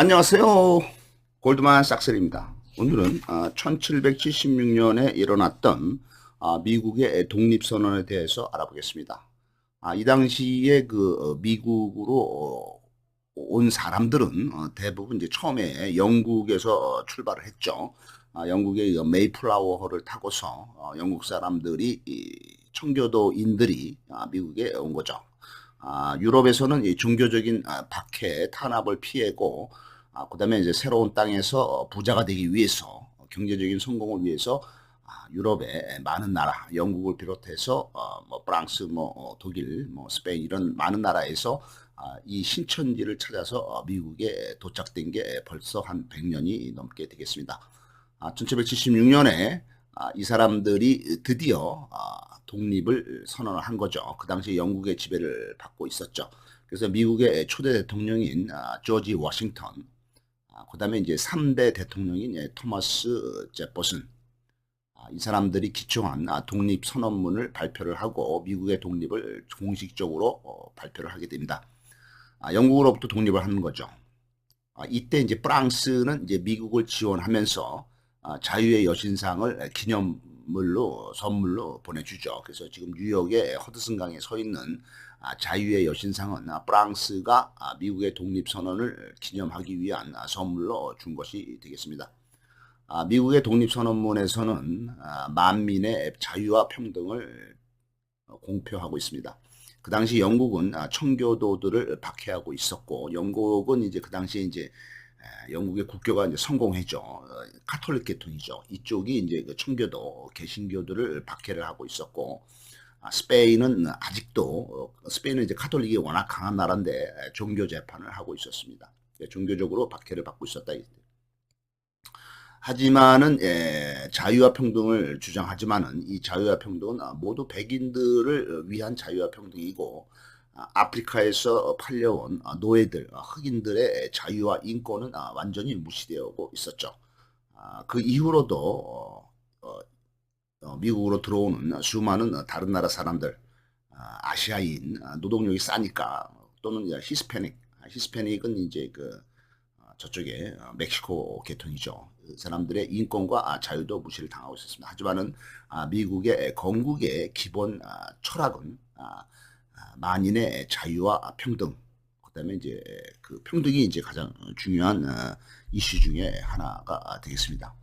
안녕하세요. 골드만삭스입니다. 오늘은 1776년에 일어났던 미국의 독립선언에 대해서 알아보겠습니다. 이 당시에 미국으로 온 사람들은 대부분 이제 처음에 영국에서 출발을 했죠. 영국의 메이플라워호를 타고서 영국 사람들이 청교도인들이 미국에 온 거죠. 유럽에서는 이 종교적인 박해, 탄압을 피하고 그다음에 이제 새로운 땅에서 부자가 되기 위해서 경제적인 성공을 위해서 유럽의 많은 나라, 영국을 비롯해서 뭐 프랑스, 독일, 스페인 이런 많은 나라에서 이 신천지를 찾아서 미국에 도착된 게 벌써 한 100년이 넘게 되겠습니다. 1776년에 이 사람들이 드디어 독립을 선언을 한 거죠. 그 당시 영국의 지배를 받고 있었죠. 그래서 미국의 초대 대통령인 조지 워싱턴, 그 다음에 이제 3대 대통령인 토마스 제퍼슨, 이 사람들이 기초한 독립선언문을 발표를 하고 미국의 독립을 공식적으로 발표를 하게 됩니다. 영국으로부터 독립을 하는 거죠. 이때 이제 프랑스는 이제 미국을 지원하면서 자유의 여신상을 기념물로 선물로 보내주죠. 그래서 지금 뉴욕의 허드슨강에 서 있는 자유의 여신상은 프랑스가 미국의 독립선언을 기념하기 위한 선물로 준 것이 되겠습니다. 미국의 독립선언문에서는 만민의 자유와 평등을 공표하고 있습니다. 그 당시 영국은 청교도들을 박해하고 있었고, 영국은 이제 그 당시에 이제 영국의 국교가 이제 성공했죠. 카톨릭 계통이죠. 이쪽이 이제 그 청교도, 개신교들을 박해를 하고 있었고, 스페인은 아직도 스페인은 이제 카톨릭이 워낙 강한 나라인데 종교 재판을 하고 있었습니다. 종교적으로 박해를 받고 있었다. 하지만은 자유와 평등을 주장하지만은 이 자유와 평등은 모두 백인들을 위한 자유와 평등이고 아프리카에서 팔려온 노예들, 흑인들의 자유와 인권은 완전히 무시되고 있었죠. 그 이후로도 미국으로 들어오는 수많은 다른 나라 사람들, 아시아인, 노동력이 싸니까 또는 히스패닉은 이제 저쪽에 멕시코 계통이죠. 그 사람들의 인권과 자유도 무시를 당하고 있었습니다. 하지만은 미국의 건국의 기본 철학은 만인의 자유와 평등. 그다음에 이제 그 평등이 이제 가장 중요한 이슈 중에 하나가 되겠습니다.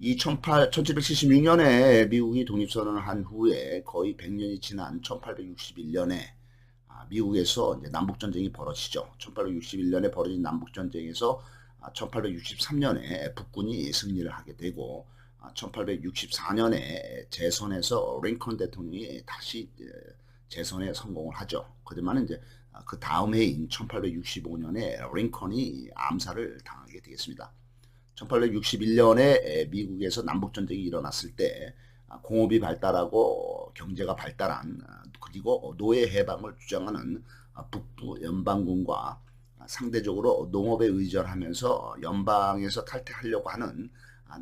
이 1776년에 미국이 독립선언을 한 후에 거의 100년이 지난 1861년에 미국에서 이제 남북전쟁이 벌어지죠. 1861년에 벌어진 남북전쟁에서 1863년에 북군이 승리를 하게 되고 1864년에 재선에서 링컨 대통령이 다시 재선에 성공을 하죠. 그렇지만 이제 그 다음 해인 1865년에 링컨이 암살을 당하게 되겠습니다. 1861년에 미국에서 남북전쟁이 일어났을 때 공업이 발달하고 경제가 발달한 그리고 노예 해방을 주장하는 북부 연방군과 상대적으로 농업에 의존하면서 연방에서 탈퇴하려고 하는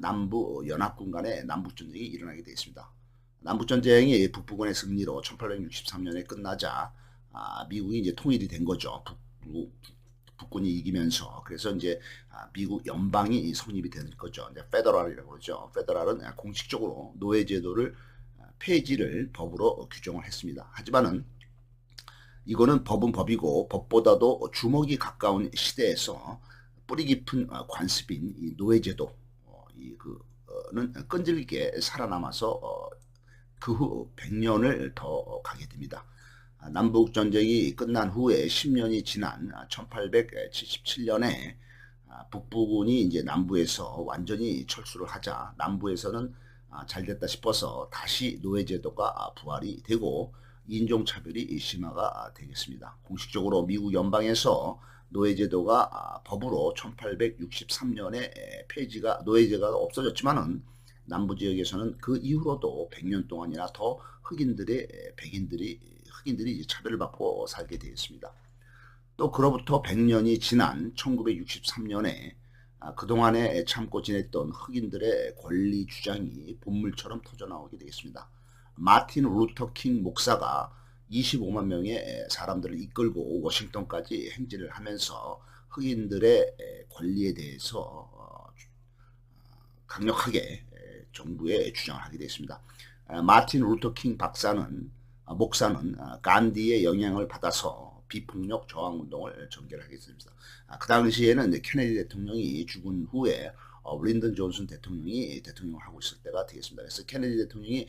남부 연합군 간의 남북전쟁이 일어나게 되었습니다. 남북전쟁이 북부군의 승리로 1863년에 끝나자 미국이 이제 통일이 된 거죠. 북군이 이기면서. 그래서 이제 미국 연방이 성립이 되는 거죠. 이제 페더럴이라고 그러죠. 페더럴은 공식적으로 노예제도를 폐지를 법으로 규정을 했습니다. 하지만은 이거는 법은 법이고 법보다도 주먹이 가까운 시대에서 뿌리 깊은 관습인 이 노예제도 는 끈질기게 살아남아서 그 후 100년을 더 가게 됩니다. 남북전쟁이 끝난 후에 10년이 지난 1877년에 북부군이 이제 남부에서 완전히 철수를 하자 남부에서는 잘 됐다 싶어서 다시 노예제도가 부활이 되고 인종차별이 심화가 되겠습니다. 공식적으로 미국 연방에서 노예제도가 법으로 1863년에 노예제가 없어졌지만은 남부 지역에서는 그 이후로도 100년 동안이나 더 흑인들이 이제 차별을 받고 살게 되었습니다. 또 그로부터 100년이 지난 1963년에 그동안에 참고 지냈던 흑인들의 권리 주장이 본물처럼 터져나오게 되겠습니다. 마틴 루터 킹 목사가 25만 명의 사람들을 이끌고 워싱턴까지 행진을 하면서 흑인들의 권리에 대해서 강력하게 정부에 주장을 하게 되었습니다. 마틴 루터 킹 목사는 간디의 영향을 받아서 비폭력 저항 운동을 전개하게 됐습니다. 그 당시에는 케네디 대통령이 죽은 후에 린던 존슨 대통령이 대통령을 하고 있을 때가 되겠습니다. 그래서 케네디 대통령이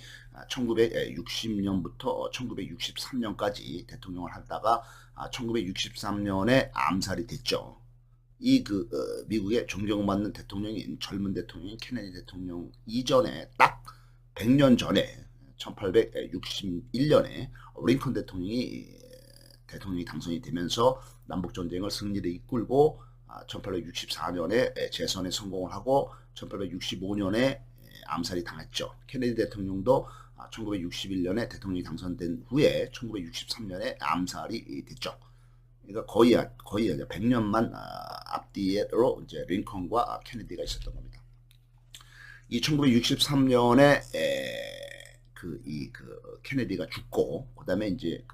1960년부터 1963년까지 대통령을 하다가 1963년에 암살이 됐죠. 미국의 존경받는 대통령인 젊은 대통령인 케네디 대통령 이전에 딱 100년 전에 1861년에 링컨 대통령이 당선이 되면서 남북전쟁을 승리를 이끌고 1864년에 재선에 성공을 하고 1865년에 암살이 당했죠. 케네디 대통령도 1961년에 대통령이 당선된 후에 1963년에 암살이 됐죠. 그러니까 거의 100년만 앞뒤로 이제 링컨과 케네디가 있었던 겁니다. 이 1963년에 케네디가 죽고 그다음에 이제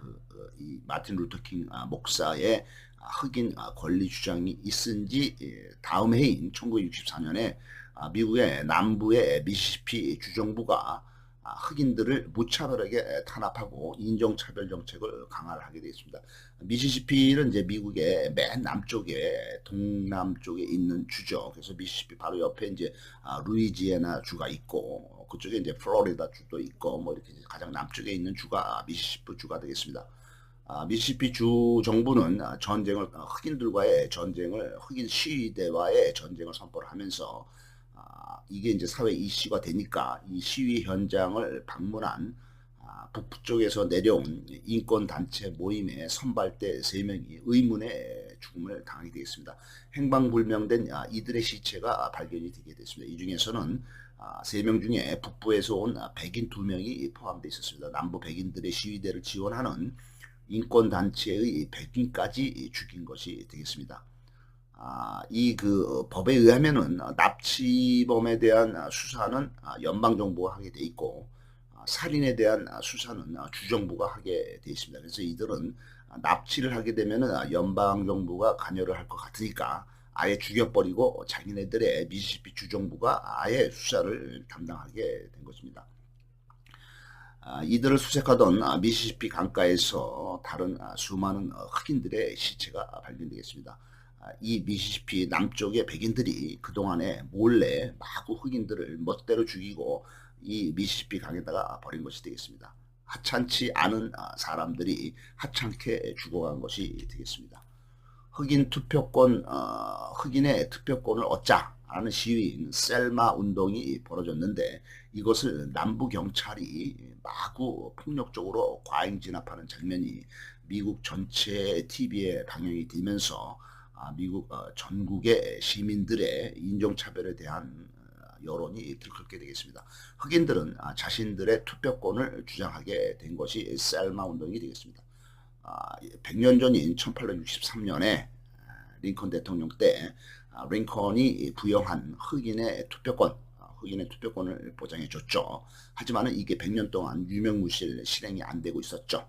이 마틴 루터 킹 목사의 흑인 권리 주장이 있은 지 다음 해인 1964년에 미국의 남부의 미시시피 주정부가 흑인들을 무차별하게 탄압하고 인종차별 정책을 강화하게 되었습니다. 미시시피는 이제 미국의 맨 남쪽에 동남쪽에 있는 주죠. 그래서 미시시피 바로 옆에 이제 루이지애나 주가 있고 그쪽에 이제 플로리다 주도 있고 뭐 이렇게 가장 남쪽에 있는 주가 미시시피 주가 되겠습니다. 미시시피 주 정부는 흑인들과의 전쟁을 흑인 시위대와의 전쟁을 선포를 하면서 이게 이제 사회 이슈가 되니까 이 시위 현장을 방문한 북부 쪽에서 내려온 인권단체 모임의 선발대 3명이 의문의 죽음을 당하게 되겠습니다. 행방불명된 이들의 시체가 발견이 되게 됐습니다. 이 중에서는 3명 중에 북부에서 온 백인 2명이 포함되어 있었습니다. 남부 백인들의 시위대를 지원하는 인권단체의 백인까지 죽인 것이 되겠습니다. 법에 의하면은 납치범에 대한 수사는 연방정부가 하게 돼 있고 살인에 대한 수사는 주정부가 하게 돼 있습니다. 그래서 이들은 납치를 하게 되면은 연방정부가 관여를 할 것 같으니까 아예 죽여버리고 자기네들의 미시시피 주정부가 아예 수사를 담당하게 된 것입니다. 이들을 수색하던 미시시피 강가에서 다른 수많은 흑인들의 시체가 발견되겠습니다. 이 미시시피 남쪽의 백인들이 그동안에 몰래 마구 흑인들을 멋대로 죽이고 이 미시시피 강에다가 버린 것이 되겠습니다. 하찮지 않은 사람들이 하찮게 죽어간 것이 되겠습니다. 흑인의 투표권을 얻자라는 시위인 셀마 운동이 벌어졌는데 이것을 남부 경찰이 마구 폭력적으로 과잉 진압하는 장면이 미국 전체 TV에 방영이 되면서 미국 전국의 시민들의 인종차별에 대한 여론이 들끓게 되겠습니다. 흑인들은 자신들의 투표권을 주장하게 된 것이 셀마 운동이 되겠습니다. 100년 전인 1863년에 링컨 대통령 때 링컨이 부여한 흑인의 투표권을 보장해 줬죠. 하지만 이게 100년 동안 유명무실 실행이 안 되고 있었죠.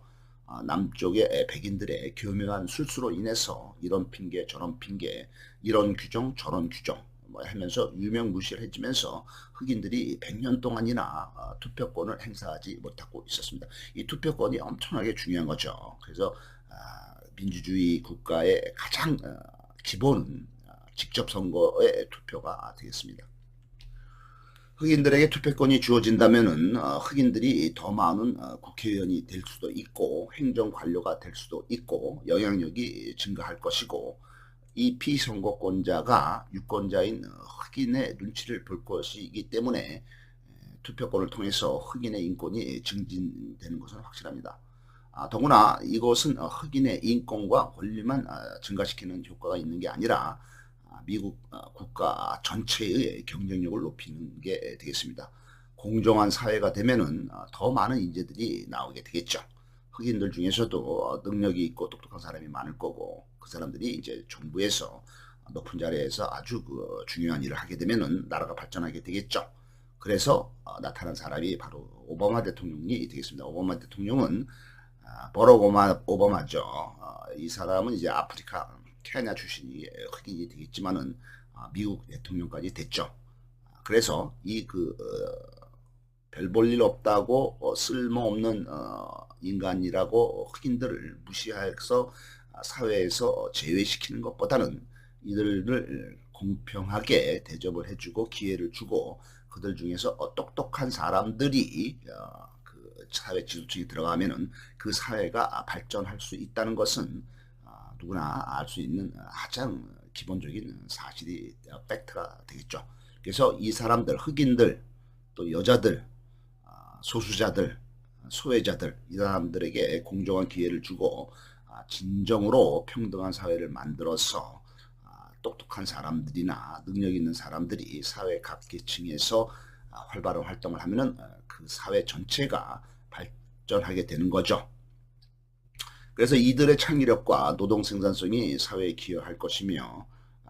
남쪽의 백인들의 교묘한 술수로 인해서 이런 핑계 저런 핑계 이런 규정 저런 규정 하면서 유명무실해지면서 흑인들이 100년 동안이나 투표권을 행사하지 못하고 있었습니다. 이 투표권이 엄청나게 중요한 거죠. 그래서 민주주의 국가의 가장 기본은 직접 선거의 투표가 되겠습니다. 흑인들에게 투표권이 주어진다면은 흑인들이 더 많은 국회의원이 될 수도 있고 행정관료가 될 수도 있고 영향력이 증가할 것이고 이 피선거권자가 유권자인 흑인의 눈치를 볼 것이기 때문에 투표권을 통해서 흑인의 인권이 증진되는 것은 확실합니다. 더구나 이것은 흑인의 인권과 권리만 증가시키는 효과가 있는 게 아니라 미국 국가 전체의 경쟁력을 높이는 게 되겠습니다. 공정한 사회가 되면은 더 많은 인재들이 나오게 되겠죠. 흑인들 중에서도 능력이 있고 똑똑한 사람이 많을 거고 그 사람들이 이제 정부에서 높은 자리에서 아주 중요한 일을 하게 되면은 나라가 발전하게 되겠죠. 그래서 나타난 사람이 바로 오바마 대통령이 되겠습니다. 오바마 대통령은 버럭 오바마죠. 이 사람은 이제 아프리카 케냐 출신이 흑인이 되겠지만은 미국 대통령까지 됐죠. 그래서 이 별 볼 일 없다고 쓸모없는 인간이라고 흑인들을 무시해서 사회에서 제외시키는 것보다는 이들을 공평하게 대접을 해주고 기회를 주고 그들 중에서 똑똑한 사람들이 그 사회 지도층에 들어가면은 그 사회가 발전할 수 있다는 것은 누구나 알 수 있는 가장 기본적인 사실이 팩트가 되겠죠. 그래서 이 사람들, 흑인들, 또 여자들, 소수자들, 소외자들 이 사람들에게 공정한 기회를 주고 진정으로 평등한 사회를 만들어서 똑똑한 사람들이나 능력 있는 사람들이 사회 각 계층에서 활발한 활동을 하면은 그 사회 전체가 발전하게 되는 거죠. 그래서 이들의 창의력과 노동 생산성이 사회에 기여할 것이며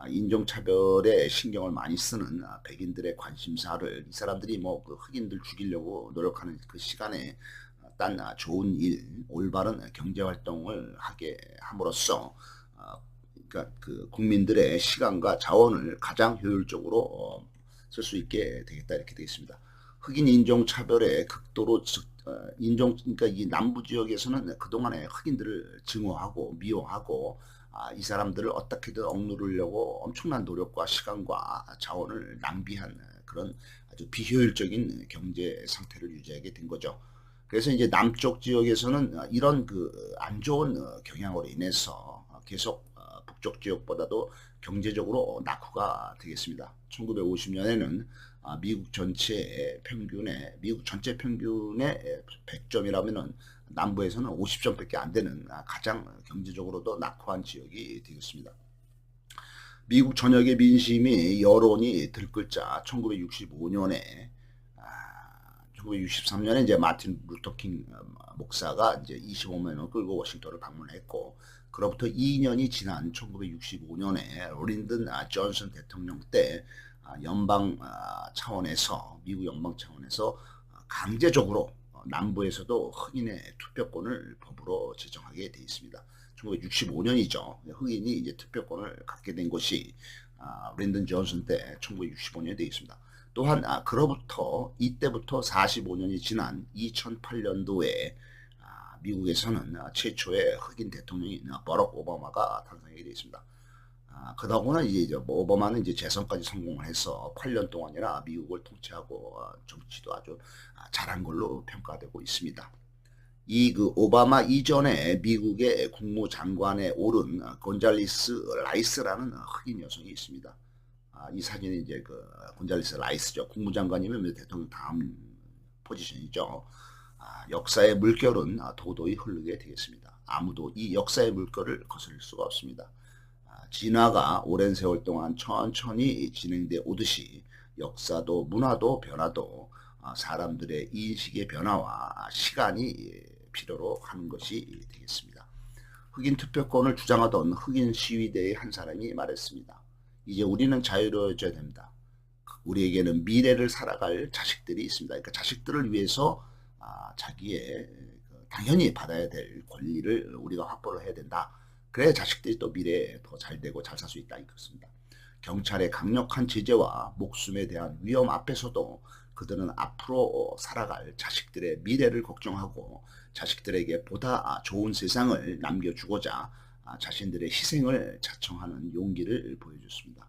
인종차별에 신경을 많이 쓰는 백인들의 관심사를 이 사람들이 그 흑인들 죽이려고 노력하는 그 시간에 딴 좋은 일, 올바른 경제활동을 하게 함으로써 그러니까 그 국민들의 시간과 자원을 가장 효율적으로 쓸 수 있게 되겠다 이렇게 되겠습니다. 흑인 인종차별에 극도로 그러니까 이 남부 지역에서는 그동안에 흑인들을 증오하고 미워하고 이 사람들을 어떻게든 억누르려고 엄청난 노력과 시간과 자원을 낭비한 그런 아주 비효율적인 경제 상태를 유지하게 된 거죠. 그래서 이제 남쪽 지역에서는 이런 안 좋은 경향으로 인해서 계속 북쪽 지역보다도 경제적으로 낙후가 되겠습니다. 1950년에는 미국 전체 평균의 100점이라면은 남부에서는 50점밖에 안 되는 가장 경제적으로도 낙후한 지역이 되겠습니다. 미국 전역의 민심이 여론이 들끓자 1965년에 1963년에 이제 마틴 루터킹 목사가 이제 25만 원 끌고 워싱턴을 방문했고 그로부터 2년이 지난 1965년에 로린든 존슨 대통령 때 연방 차원에서 미국 연방 차원에서 강제적으로 남부에서도 흑인의 투표권을 법으로 제정하게 되어 있습니다. 1965년이죠. 흑인이 이제 투표권을 갖게 된 것이 린든 존슨 때 1965년에 되어 있습니다. 또한 그로부터 이때부터 45년이 지난 2008년도에 미국에서는 최초의 흑인 대통령인 버럭 오바마가 탄생하게 되어 있습니다. 그러고는 이제 오바마는 이제 재선까지 성공을 해서 8년 동안이나 미국을 통치하고 정치도 아주 잘한 걸로 평가되고 있습니다. 이 오바마 이전에 미국의 국무장관에 오른 곤잘리스 라이스라는 흑인 여성이 있습니다. 이 사진이 이제 곤잘리스 라이스죠. 국무장관이면 대통령 다음 포지션이죠. 역사의 물결은 도도히 흐르게 되겠습니다. 아무도 이 역사의 물결을 거스릴 수가 없습니다. 진화가 오랜 세월 동안 천천히 진행되어 오듯이 역사도 문화도 변화도 사람들의 인식의 변화와 시간이 필요로 하는 것이 되겠습니다. 흑인 투표권을 주장하던 흑인 시위대의 한 사람이 말했습니다. 이제 우리는 자유로워져야 됩니다. 우리에게는 미래를 살아갈 자식들이 있습니다. 그러니까 자식들을 위해서 자기의 당연히 받아야 될 권리를 우리가 확보를 해야 된다. 그래야 자식들이 또 미래에 더 잘 되고 잘 살 수 있다 이렇습니다. 경찰의 강력한 제재와 목숨에 대한 위험 앞에서도 그들은 앞으로 살아갈 자식들의 미래를 걱정하고 자식들에게 보다 좋은 세상을 남겨주고자 자신들의 희생을 자청하는 용기를 보여줬습니다.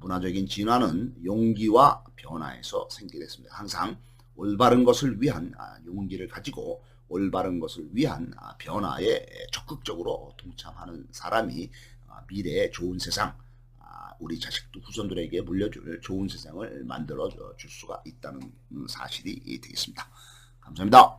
문화적인 진화는 용기와 변화에서 생기게 됐습니다. 항상 올바른 것을 위한 용기를 가지고 올바른 것을 위한 변화에 적극적으로 동참하는 사람이 미래의 좋은 세상, 우리 자식도 후손들에게 물려줄 좋은 세상을 만들어 줄 수가 있다는 사실이 되겠습니다. 감사합니다.